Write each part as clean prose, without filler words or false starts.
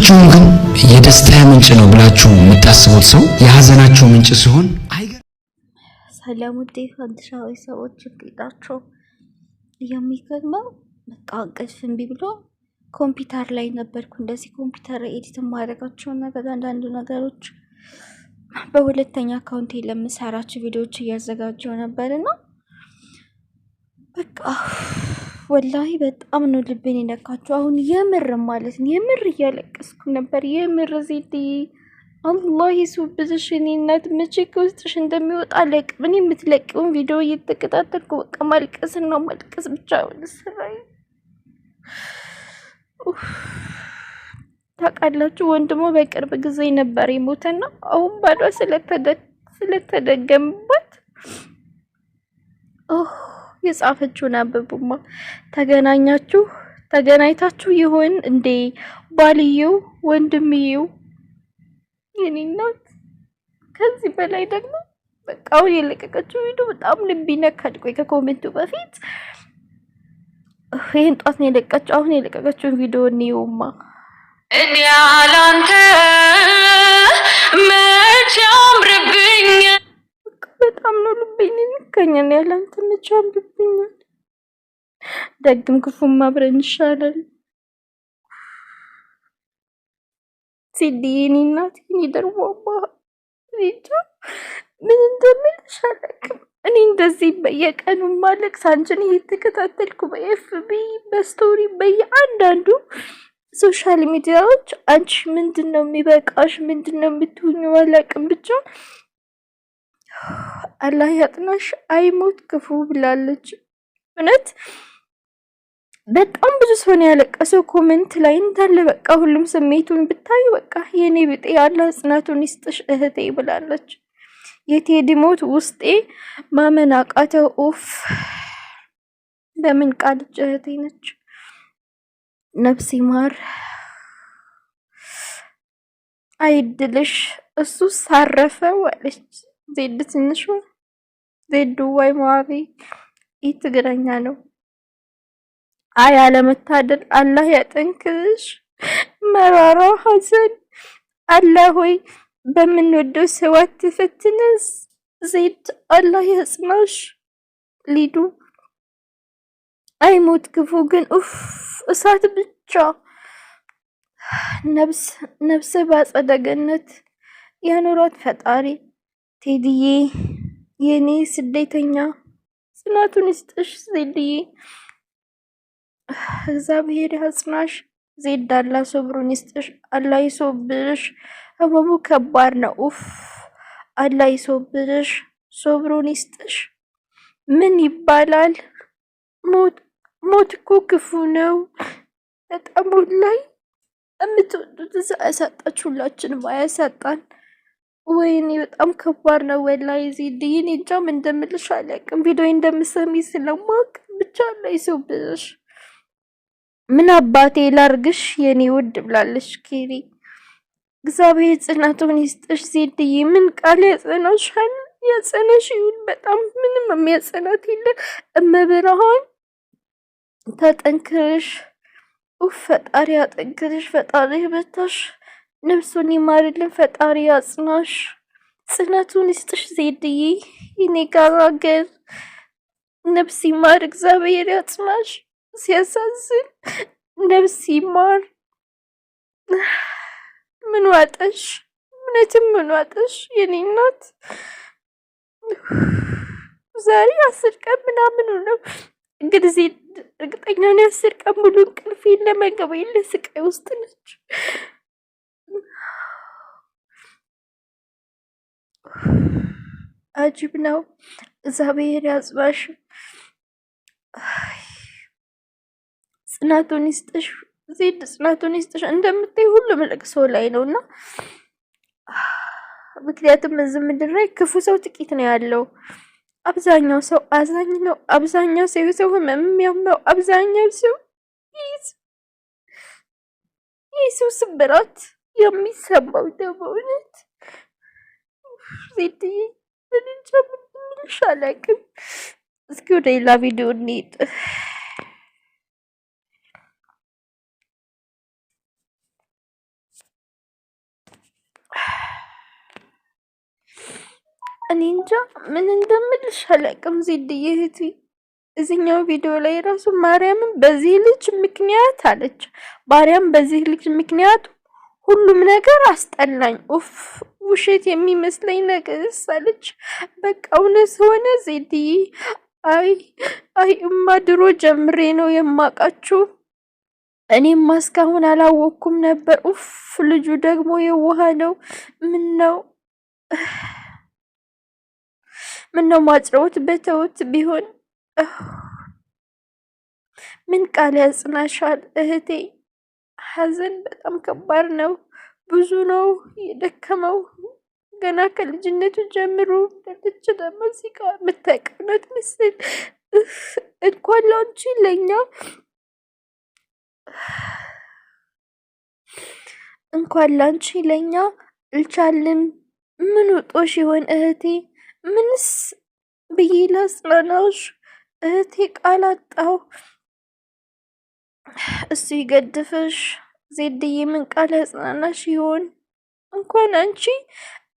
ሁላችሁም ግን የደስታ ምንጭ ነው ብላችሁ የምታስቡት ሰው የሐዘናችሁ ምንጭ ሲሆን ሰላም ውዴ ፈንድሻዊ ሰዎች እንዴታችሁ? የሚገርመው በቃ እንቅልፍም ብሎ ኮምፒውተር ላይ ነበርኩ። እንደዚህ ኮምፒውተር ኤዲት ማድረጋቸው ነገር አንዳንድ ነገሮች በሁለተኛ አካውንቴ ለምሰራቸው ቪዲዮዎች እያዘጋጀው ነበርና በቃ ወላሂ በጣም ነው ልቤን የነካቸው። አሁን የምር ማለት ነው የምር እያለቀስኩ ነበር። የምር ዜዲ አላህ ይሱብሽ። እኔ እናት መቼ ከውስጥሽ እንደሚወጣ አላውቅም። እኔ የምትለቂውን ቪዲዮ እየተከታተልኩ በቃ ማልቀስ ነው ማልቀስ ብቻ ነው ስራዬ። ታውቃላችሁ ወንድሞ በቅርብ ጊዜ ነበር የሞተና አሁን ባዷ ስለተደገመባት የጻፈችውን አንብቡማ። ተገናኝታችሁ ይሆን እንዴ ባልየው ወንድምየው? የኔ እናት ከዚህ በላይ ደግሞ በቃ አሁን የለቀቀችው ቪዲዮ በጣም ልብ ይነካል። ቆይ ከኮሜንቱ በፊት ይሄን ጧት ነው የለቀቀችው። አሁን የለቀቀችውን ቪዲዮ እንየውማ። እኔ አላንተ መቼ አምርብኛል፣ በጣም ነው ልቤን ይነካኛል። ያላንተ መቼ አምርብኛል፣ ደግም ክፉም አብረን ይሻላል። ሲዲኒ እናት ይደርዋባ ሪቻ ምን እንደምልሽ አላውቅም። እኔ እንደዚህ በየቀኑ ማለቅስ አንቺን እየተከታተልኩ በኤፍቢ በስቶሪ በየአንዳንዱ ሶሻል ሚዲያዎች አንቺ ምንድነው የሚበቃሽ ምንድነው የምትሆኚው አላውቅም። ብቻ አላህ ያጥናሽ አይሞት ክፉ ብላለች። እውነት በጣም ብዙ ሰው ነው ያለቀሰው ኮሜንት ላይ እንዳለ በቃ ሁሉም ስሜቱን ብታይ በቃ የኔ ብጤ አላህ ጽናቱን ይስጥሽ እህቴ ብላለች። የቴዲ ሞት ውስጤ ማመን አቃተው። ኡፍ በምን ቃል እህቴ ነች። ነፍስ ይማር አይድልሽ እሱ ሳረፈ ወለች ዜድ ትንሽ ዜድ ወይ ማሪ ይትግረኛ ነው። አይ አለመታደል አላህ ያጠንክሽ። መራራው ሐዘን አላህ ሆይ በምንወደው ሰው አትፈትንስ። ዜድ አላህ ያጽናሽ። ሊዱ አይሞት ክፉ ግን ኡፍ እሳት ብቻ። ነፍስ ባጸደ ገነት ያኖራት ፈጣሪ። ቴዲዬ የኔ ስደተኛ ጽናቱን ይስጥሽ ዜድዬ። እግዚአብሔር ያጽናሽ ዜድ አላህ ሶብሩን ይስጥሽ። አላህ ይሶብርሽ። ህመሙ ከባድ ነው። ኡፍ አላህ ይሶብርሽ ሶብሩን ይስጥሽ። ምን ይባላል ሞት እኮ ክፉ ነው በጣም። ላይ የምትወዱት እዛ ያሳጣችሁ ሁላችንም አያሳጣን። ወይኔ በጣም ከባድ ነው ወላሂ ዜድ። እኔ እንጃ ምን እንደምልሽ አላውቅም። ቪዲዮ እንደምሰሚ ስለማውቅ ብቻ አላህ ይሶብርሽ። ምን አባቴ ላርግሽ የኔ ውድ ብላለች ኬሪ። እግዚአብሔር ጽናቱን ይስጥሽ ዜድዬ። ምን ቃል ያጸናሻል? ያጸናሽ ይሁን። በጣም ምንም የሚያጸናት የለ። እመብርሃን ተጠንክርሽ። ፈጣሪ ያጠንክርሽ። ፈጣሪ በታሽ ነፍሱን ይማርልን። ፈጣሪ ያጽናሽ። ጽናቱን ይስጥሽ ዜድዬ። የኔ ጋራገር ነፍስ ይማር። እግዚአብሔር ያጽናሽ። ሲያሳዝን ነፍስ ይማር። ምን ዋጠሽ? እውነትም ምን ዋጠሽ የኔ እናት? ዛሬ 10 ቀን ምናምን ነው እንግዲህ እርግጠኛ ነኝ 10 ቀን ሙሉ እንቅልፍ ለመገባ የለ ስቃይ ውስጥ ነች። አጂብ ነው። እግዚአብሔር ያጽናሽ። ጽናቱን ይስጥሽ ዜድ። ጽናቱን ይስጥሽ። እንደምታይ ሁሉም ለቅሶ ላይ ነውና ምክንያቱም እዚህ ምድር ላይ ክፉ ሰው ጥቂት ነው ያለው። አብዛኛው ሰው አዛኝ ነው። አብዛኛው ሰው ህመም የሚያመው አብዛኛው ሰው የሰው ስብራት የሚሰማው ደግሞ እውነት ዜድዬ ምን እንጃ ምን ልልሽ አላውቅም። እስኪ ወደ ሌላ ቪዲዮ እንሂድ። እኔ እንጃ ምን እንደምልሽ አላውቅም። ዜድዬ እህቴ እዚህኛው ቪዲዮ ላይ ራሱ ማርያምን በዚህ ልጅ ምክንያት አለች። ማርያም በዚህ ልጅ ምክንያት ሁሉም ነገር አስጠላኝ። ኡፍ ውሸት የሚመስለኝ ነገር አለች። በቃ እውነት ሆነ ዜድዬ። አይ እማ ድሮ ጀምሬ ነው የማውቃችሁ። እኔም እስካሁን አላወኩም ነበር። ኡፍ ልጁ ደግሞ የዋህ ነው። ምነው ማጭረውት በተውት ቢሆን። ምን ቃል ያጽናሻል እህቴ? ሐዘን በጣም ከባድ ነው። ብዙ ነው የደከመው ገና ከልጅነቱ ጀምሮ። ለልጅ ደግሞ እዚህ ጋር የምታውቀው ምስል እንኳን ላንቺ ለኛ አልቻልም። ምን ውጦሽ ይሆን እህቴ? ምንስ ብዬ ላጽናናሽ እህቴ? ቃል አጣሁ። እሱ ይገድፍሽ ዜድዬ። ምን ቃል ያጽናናሽ ይሆን? እንኳን አንቺ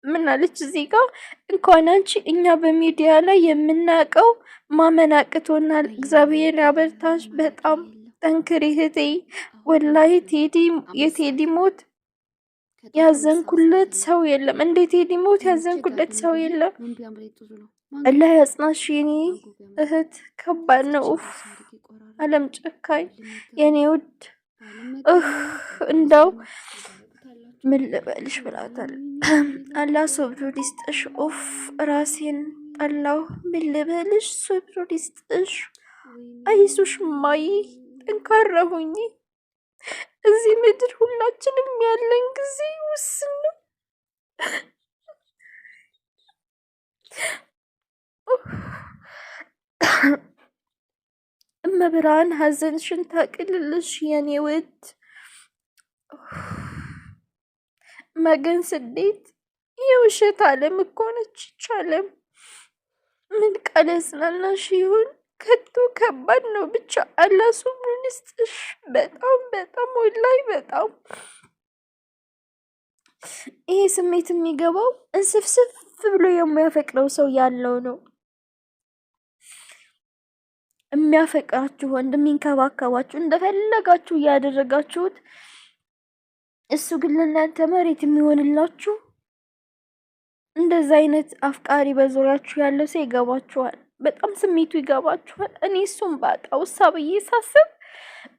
ምን አለች እዚህ ጋር? እንኳን አንቺ እኛ በሚዲያ ላይ የምናውቀው ማመን አቅቶናል። እግዚአብሔር ያበርታሽ። በጣም ጠንክሪ እህቴ። ወላሂ የቴዲ ሞት ያዘንኩለት ሰው የለም። እንደ ቴዲ ሞት ያዘንኩለት ሰው የለም። አላህ ያጽናሽ የኔ እህት። ከባድ ነው። ኡፍ ዓለም ጨካኝ የኔ ውድ። እንዳው ምን ልበልሽ ብላታል። አላህ ሶብሩን ይስጥሽ። ኡፍ ራሴን ጠላሁ። ምን ልበልሽ? ሶብሩን ይስጥሽ። አይዞሽ ማይ፣ ጠንካራ ሁኚ። እዚህ ምድር ሁላችንም ያለን ጊዜ ውስን ነው። እመብርሃን ሐዘንሽን ታቅልልሽ የኔ ውድ። መገን ስደት የውሸት ዓለም እኮ ነች። ይቻለም ምን ቃል ያጽናናሽ ይሁን? ከቶ ከባድ ነው። ብቻ አላህ ሱብሩን ይስጥሽ። በጣም ወላሂ በጣም ይሄ ስሜት የሚገባው እንስፍስፍ ብሎ የሚያፈቅረው ሰው ያለው ነው። የሚያፈቅራችሁ ወንድ የሚንከባከባችሁ እንደፈለጋችሁ እያደረጋችሁት፣ እሱ ግን ለእናንተ መሬት የሚሆንላችሁ እንደዛ አይነት አፍቃሪ በዙሪያችሁ ያለው ሰው ይገባችኋል። በጣም ስሜቱ ይገባችኋል። እኔ እሱም ባጣው ብዬ ሳስብ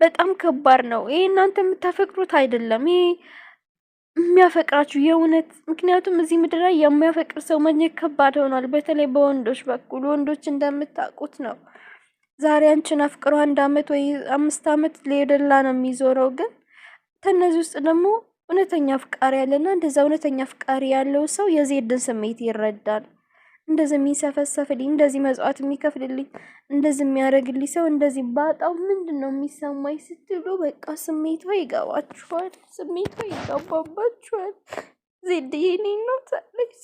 በጣም ከባድ ነው። ይሄ እናንተ የምታፈቅሩት አይደለም፣ ይሄ የሚያፈቅራችሁ የእውነት። ምክንያቱም እዚህ ምድር ላይ የሚያፈቅር ሰው ማግኘት ከባድ ሆኗል። በተለይ በወንዶች በኩል። ወንዶች እንደምታውቁት ነው ዛሬ አንቺን አፍቅሮ 1 አመት ወይ 5 አመት ሌደላ ነው የሚዞረው። ግን ከነዚህ ውስጥ ደግሞ እውነተኛ አፍቃሪ ያለና እንደዛ እውነተኛ አፍቃሪ ያለው ሰው የዜድን ስሜት ይረዳል። እንደዚህ የሚሰፈሰፍልኝ፣ እንደዚህ መጽዋት የሚከፍልልኝ፣ እንደዚህ የሚያደርግልኝ ሰው እንደዚህ ባጣው ምንድነው የሚሰማኝ ስትሉ በቃ ስሜቷ ይገባችኋል። ስሜቷ ይገባባችኋል። ዜድ የኔ ነው ታለይሱ